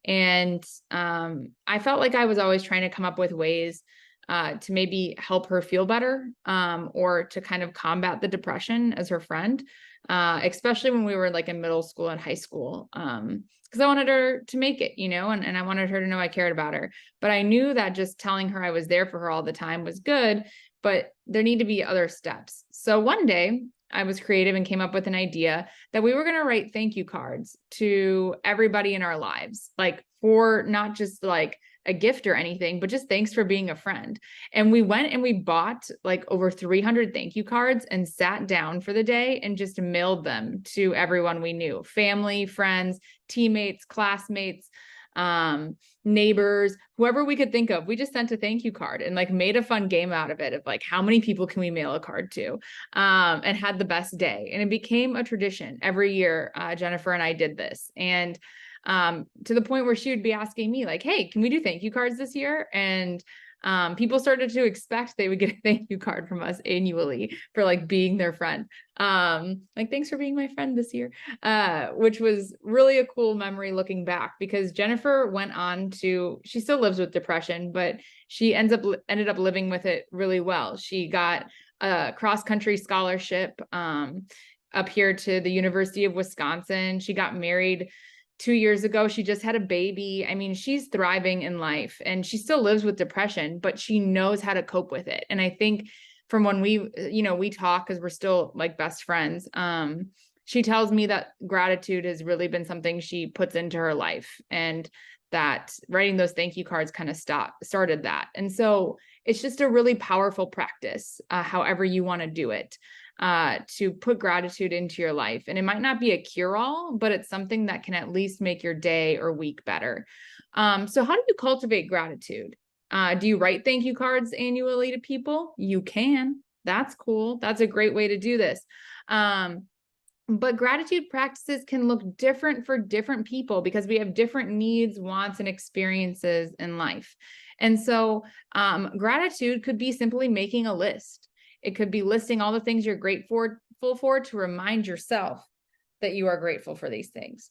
And I felt like I was always trying to come up with ways to maybe help her feel better, or to kind of combat the depression as her friend, especially when we were like in middle school and high school. Because I wanted her to make it, and I wanted her to know I cared about her. But I knew that just telling her I was there for her all the time was good, but there need to be other steps. So one day I was creative and came up with an idea that we were going to write thank you cards to everybody in our lives, like for not just like a gift or anything, but just thanks for being a friend. And we went and we bought like over 300 thank you cards and sat down for the day and just mailed them to everyone we knew, family, friends, teammates, classmates, neighbors, whoever we could think of. We just sent a thank you card and like made a fun game out of it of like, how many people can we mail a card to, and had the best day. And it became a tradition every year. Jennifer and I did this. And to the point where she would be asking me like, hey, can we do thank you cards this year? And people started to expect they would get a thank you card from us annually for like being their friend. Like, thanks for being my friend this year, which was really a cool memory looking back, because Jennifer went on to, she still lives with depression, but she ended up living with it really well. She got a cross-country scholarship up here to the University of Wisconsin. She got married 2 years ago. She just had a baby. I mean, she's thriving in life and she still lives with depression, but she knows how to cope with it. And I think from when we talk, because we're still like best friends, she tells me that gratitude has really been something she puts into her life, and that writing those thank you cards kind of started that. And so it's just a really powerful practice, however you want to do it, to put gratitude into your life. And it might not be a cure-all, but it's something that can at least make your day or week better. So how do you cultivate gratitude? Do you write thank you cards annually to people? You can. That's cool. That's a great way to do this. But gratitude practices can look different for different people because we have different needs, wants, and experiences in life. And so gratitude could be simply making a list. It could be listing all the things you're grateful for to remind yourself that you are grateful for these things.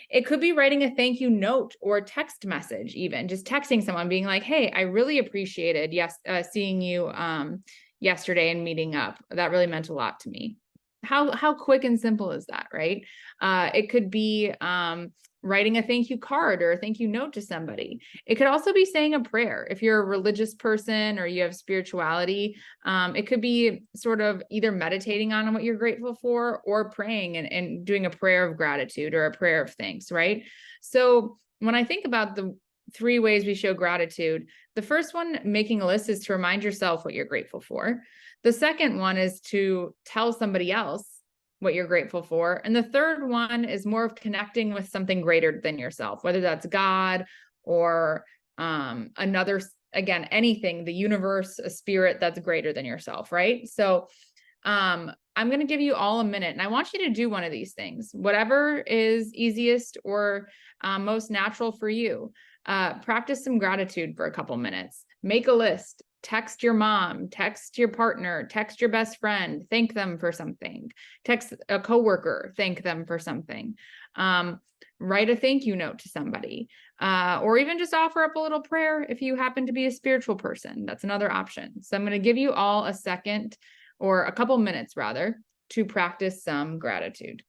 It could be writing a thank you note or a text message, even just texting someone being like, hey, I really appreciated seeing you yesterday and meeting up. That really meant a lot to me. How quick and simple is that, right? It could be writing a thank you card or a thank you note to somebody. It could also be saying a prayer. If you're a religious person or you have spirituality, it could be sort of either meditating on what you're grateful for or praying and doing a prayer of gratitude or a prayer of thanks, right? So when I think about the 3 ways we show gratitude, the first one, making a list, is to remind yourself what you're grateful for. The second one is to tell somebody else what you're grateful for. And the third one is more of connecting with something greater than yourself, whether that's God or another, again, anything, the universe, a spirit that's greater than yourself, right? So I'm going to give you all a minute, and I want you to do one of these things, whatever is easiest or most natural for you. Practice some gratitude for a couple minutes. Make a list. Text your mom, text your partner, text your best friend, thank them for something. Text a coworker, thank them for something. Write a thank you note to somebody, or even just offer up a little prayer if you happen to be a spiritual person. That's another option. So I'm going to give you all a second, or a couple minutes rather, to practice some gratitude.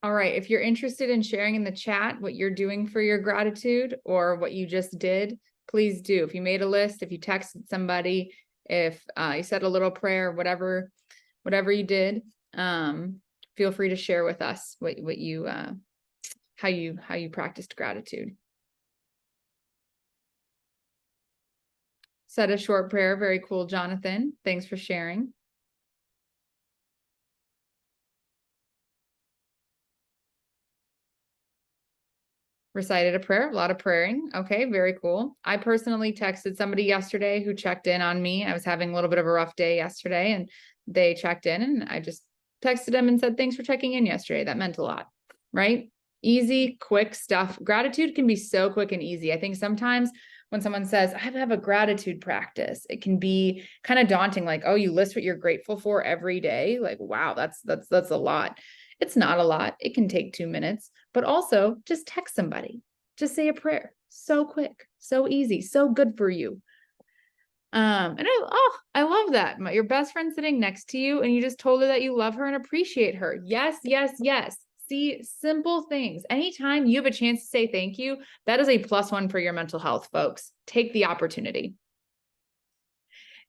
All right. If you're interested in sharing in the chat what you're doing for your gratitude or what you just did, please do. If you made a list, if you texted somebody, if you said a little prayer, whatever you did, feel free to share with us what you how you practiced gratitude. Said a short prayer. Very cool, Jonathan. Thanks for sharing. Recited a prayer, a lot of praying. Okay, very cool. I personally texted somebody yesterday who checked in on me. I was having a little bit of a rough day yesterday, and they checked in, and I just texted them and said, thanks for checking in yesterday. That meant a lot, right? Easy, quick stuff. Gratitude can be so quick and easy. I think sometimes when someone says, I have a gratitude practice, it can be kind of daunting, like, oh, you list what you're grateful for every day. Like, wow, that's a lot. It's not a lot. It can take 2 minutes, but also just text somebody, just say a prayer. So quick, so easy, so good for you. And I love that. Your best friend sitting next to you and you just told her that you love her and appreciate her. Yes, yes, yes. See, simple things. Anytime you have a chance to say thank you, that is a +1 for your mental health, folks. Take the opportunity.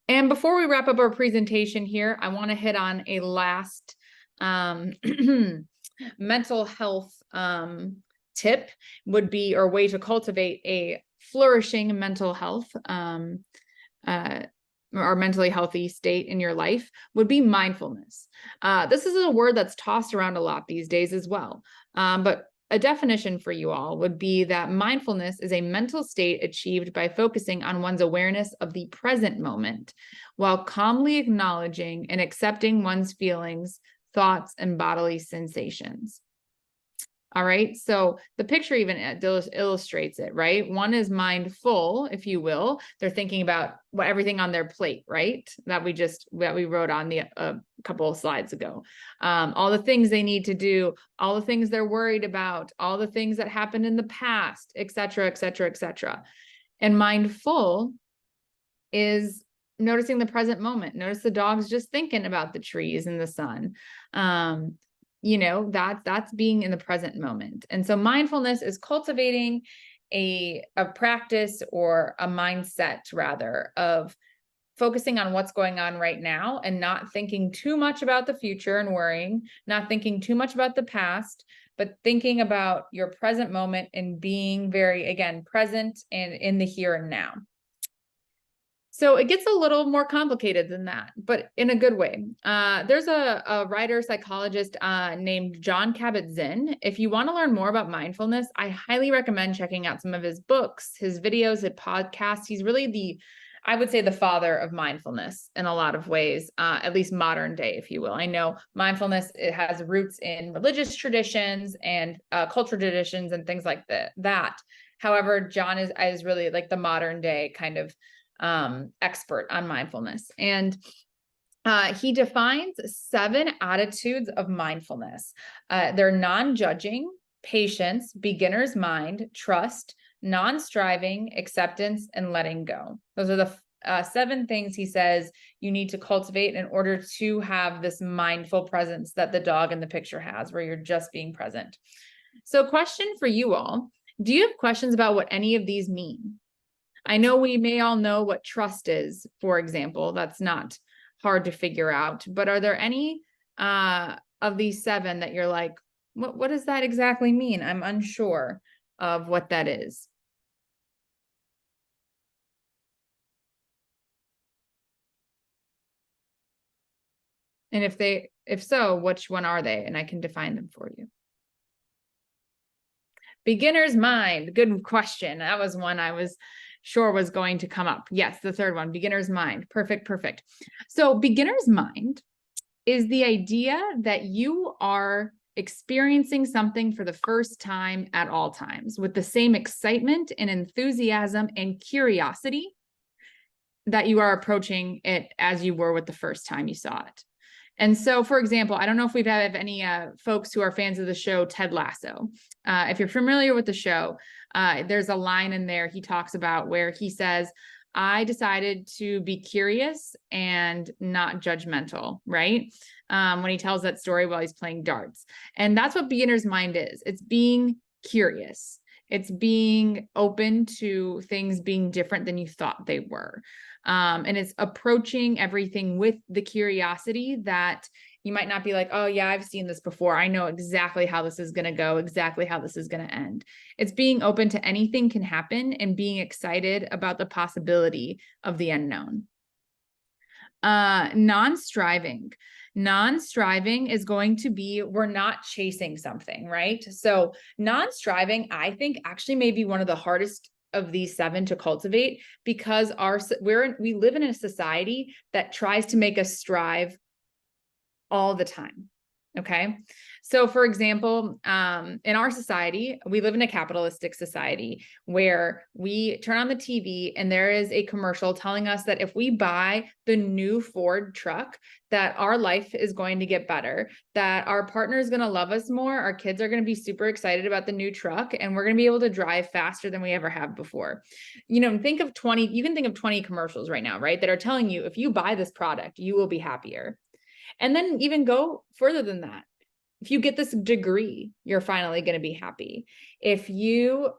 And before we wrap up our presentation here, I want to hit on a last mental health tip would be, or way to cultivate a flourishing mental health or mentally healthy state in your life would be mindfulness. This is a word that's tossed around a lot these days as well. But a definition for you all would be that mindfulness is a mental state achieved by focusing on one's awareness of the present moment while calmly acknowledging and accepting one's feelings, thoughts, and bodily sensations. All right. So the picture even illustrates it, right? One is mindful, if you will. They're thinking about everything on their plate, right? That we wrote on a couple of slides ago. All the things they need to do, all the things they're worried about, all the things that happened in the past, et cetera, et cetera, et cetera. And mindful is noticing the present moment. Notice the dog's just thinking about the trees and the sun. That's being in the present moment. And so mindfulness is cultivating a practice or a mindset rather of focusing on what's going on right now and not thinking too much about the future and worrying, not thinking too much about the past, but thinking about your present moment and being very, again, present and in the here and now. So it gets a little more complicated than that, but in a good way. There's a writer, psychologist named Jon Kabat-Zinn. If you want to learn more about mindfulness, I highly recommend checking out some of his books, his videos, his podcasts. He's really I would say the father of mindfulness in a lot of ways, at least modern day, if you will. I know mindfulness, it has roots in religious traditions and cultural traditions and things like that. However, John is really like the modern day kind of expert on mindfulness. And he defines 7 attitudes of mindfulness. They're non-judging, patience, beginner's mind, trust, non-striving, acceptance, and letting go. Those are the 7 things he says you need to cultivate in order to have this mindful presence that the dog in the picture has, where you're just being present. So question for you all, do you have questions about what any of these mean? I know we may all know what trust is, for example. That's not hard to figure out. But are there any of these 7 that you're like, what does that exactly mean? I'm unsure of what that is. And if so, which one are they? And I can define them for you. Beginner's mind. Good question. That was one I was sure was going to come up. Yes, the third one, beginner's mind. Perfect, perfect. So beginner's mind is the idea that you are experiencing something for the first time at all times with the same excitement and enthusiasm and curiosity that you are approaching it as you were with the first time you saw it. And so, for example, I don't know if we've had any folks who are fans of the show Ted Lasso. If you're familiar with the show, there's a line in there he talks about where he says, I decided to be curious and not judgmental, right? When he tells that story while he's playing darts. And that's what beginner's mind is. It's being curious. It's being open to things being different than you thought they were. And it's approaching everything with the curiosity that you might not be like, oh yeah, I've seen this before. I know exactly how this is going to go, exactly how this is going to end. It's being open to anything can happen and being excited about the possibility of the unknown. Non-striving. Non-striving is going to be, we're not chasing something, right? So non-striving, I think actually may be one of the hardest of these 7 to cultivate, because we live in a society that tries to make us strive all the time. Okay. So for example, in our society, we live in a capitalistic society where we turn on the TV and there is a commercial telling us that if we buy the new Ford truck, that our life is going to get better, that our partner is going to love us more, our kids are going to be super excited about the new truck, and we're going to be able to drive faster than we ever have before. You know, you can think of 20 commercials right now, right? That are telling you, if you buy this product, you will be happier. And then even go further than that. If you get this degree, you're finally going to be happy. If you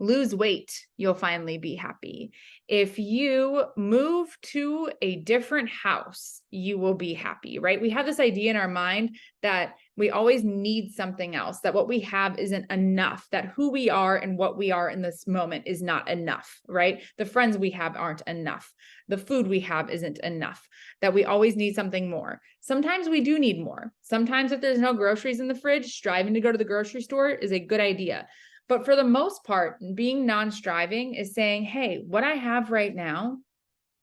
lose weight, you'll finally be happy. If you move to a different house, you will be happy, right? We have this idea in our mind that we always need something else, that what we have isn't enough, that who we are and what we are in this moment is not enough, right? The friends we have aren't enough. The food we have isn't enough, that we always need something more. Sometimes we do need more. Sometimes if there's no groceries in the fridge, striving to go to the grocery store is a good idea. But for the most part, being non-striving is saying, hey, what I have right now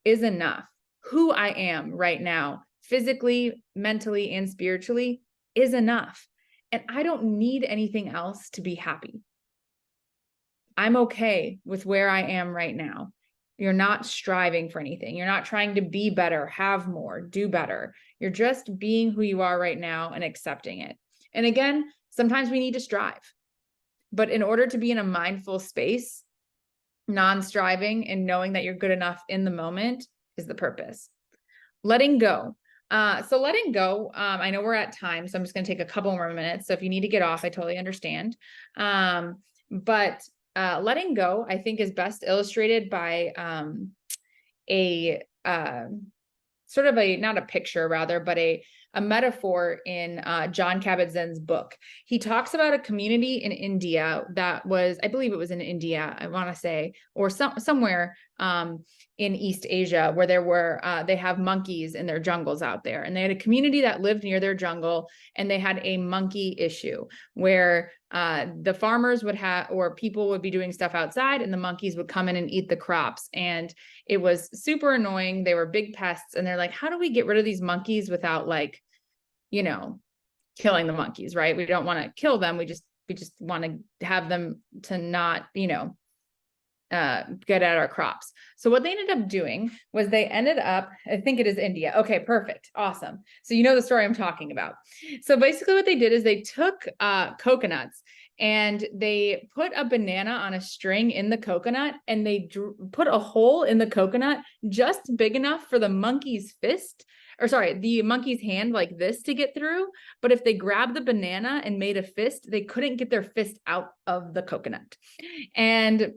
is enough. Who I am right now, physically, mentally, and spiritually, is enough. And I don't need anything else to be happy. I'm okay with where I am right now. You're not striving for anything. You're not trying to be better, have more, do better. You're just being who you are right now and accepting it. And again, sometimes we need to strive. But in order to be in a mindful space, non-striving and knowing that you're good enough in the moment is the purpose. Letting go. So letting go, I know we're at time, so I'm just going to take a couple more minutes. So if you need to get off, I totally understand. But letting go, I think, is best illustrated by a sort of a, not a picture rather, but a metaphor in John Kabat-Zinn's book. He talks about a community in India that was, I believe it was in India, I want to say, or somewhere in East Asia, where there were, they have monkeys in their jungles out there. And they had a community that lived near their jungle, and they had a monkey issue where the farmers would have, or people would be doing stuff outside, and the monkeys would come in and eat the crops. And it was super annoying. They were big pests. And they're like, how do we get rid of these monkeys without, like, you know, killing the monkeys, right? We don't want to kill them. We just want to have them to not, you know, get at our crops. So what they ended up doing was they ended up, I think it is India. Okay, perfect. Awesome. So you know the story I'm talking about. So basically what they did is they took coconuts and they put a banana on a string in the coconut, and they put a hole in the coconut just big enough for the monkey's fist, or sorry, the monkey's hand like this to get through. But if they grabbed the banana and made a fist, they couldn't get their fist out of the coconut. And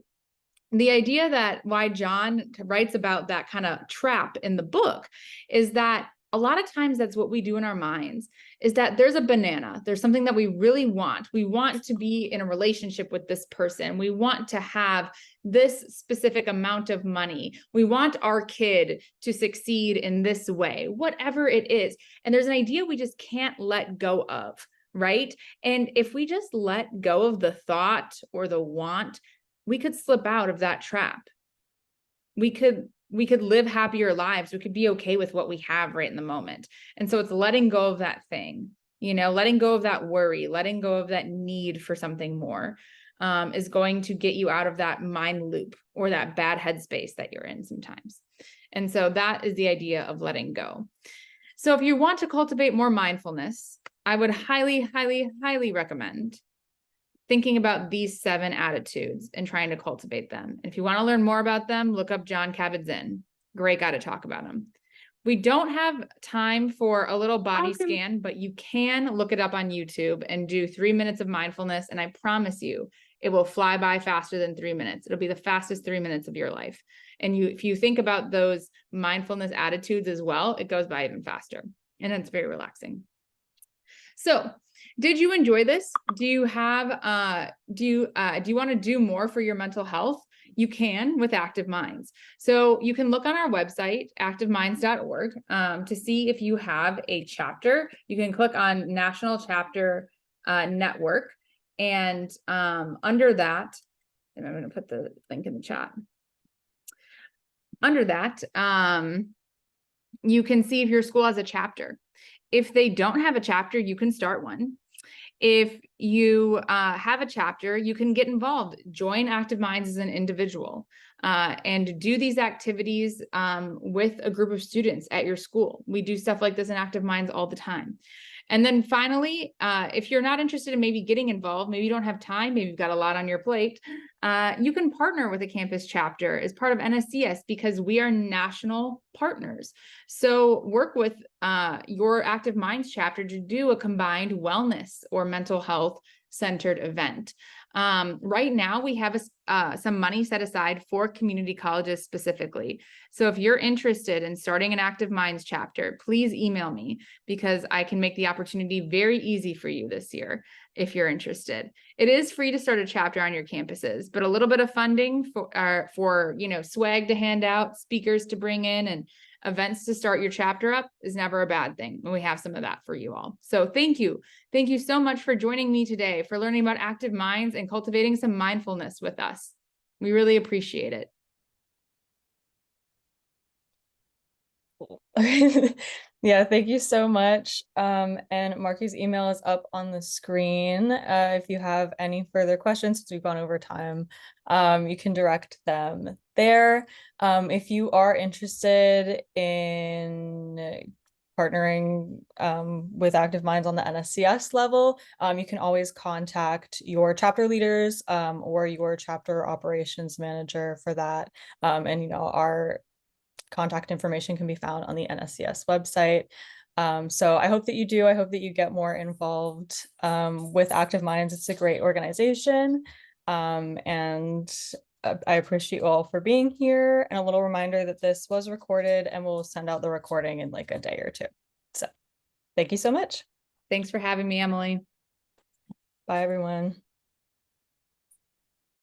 the idea that why John writes about that kind of trap in the book is that a lot of times that's what we do in our minds, is that there's a banana, there's something that we really want. We want to be in a relationship with this person. We want to have this specific amount of money. We want our kid to succeed in this way, whatever it is. And there's an idea we just can't let go of, right? And if we just let go of the thought or the want, we could slip out of that trap. We could live happier lives. We could be okay with what we have right in the moment. And so it's letting go of that thing, you know, letting go of that worry, letting go of that need for something more, is going to get you out of that mind loop or that bad headspace that you're in sometimes. And so that is the idea of letting go. So if you want to cultivate more mindfulness, I would highly, highly, highly recommend thinking about these 7 attitudes and trying to cultivate them. And if you want to learn more about them, look up John Kabat-Zinn. Great guy to talk about them. We don't have time for a little body scan, but you can look it up on YouTube and do 3 minutes of mindfulness. And I promise you, it will fly by faster than 3 minutes. It'll be the fastest 3 minutes of your life. And if you think about those mindfulness attitudes as well, it goes by even faster. And it's very relaxing. So did you enjoy this? Do you have, do you want to do more for your mental health? You can with Active Minds. So you can look on our website, activeminds.org, to see if you have a chapter. You can click on National Chapter Network. And under that, and I'm going to put the link in the chat. Under that, you can see if your school has a chapter. If they don't have a chapter, you can start one. If you have a chapter, you can get involved, join Active Minds as an individual, and do these activities with a group of students at your school. We do stuff like this in Active Minds all the time. And then finally, if you're not interested in maybe getting involved, maybe you don't have time, maybe you've got a lot on your plate, you can partner with a campus chapter as part of NSCS because we are national partners. So work with your Active Minds chapter to do a combined wellness or mental health centered event. Right now we have some money set aside for community colleges specifically. So if you're interested in starting an Active Minds chapter, please email me because I can make the opportunity very easy for you this year if you're interested. It is free to start a chapter on your campuses, but a little bit of funding for swag to hand out, speakers to bring in, and events to start your chapter up is never a bad thing. And we have some of that for you all. So thank you. Thank you so much for joining me today, for learning about Active Minds and cultivating some mindfulness with us. We really appreciate it. Yeah, thank you so much. And Markie's email is up on the screen. If you have any further questions, since we've gone over time, you can direct them there. If you are interested in partnering with Active Minds on the NSCS level, you can always contact your chapter leaders or your chapter operations manager for that. And our contact information can be found on the NSCS website. So I hope that you do. I hope that you get more involved with Active Minds. It's a great organization. And I appreciate you all for being here. And a little reminder that this was recorded and we'll send out the recording in like a day or two. So thank you so much. Thanks for having me, Emily. Bye, everyone.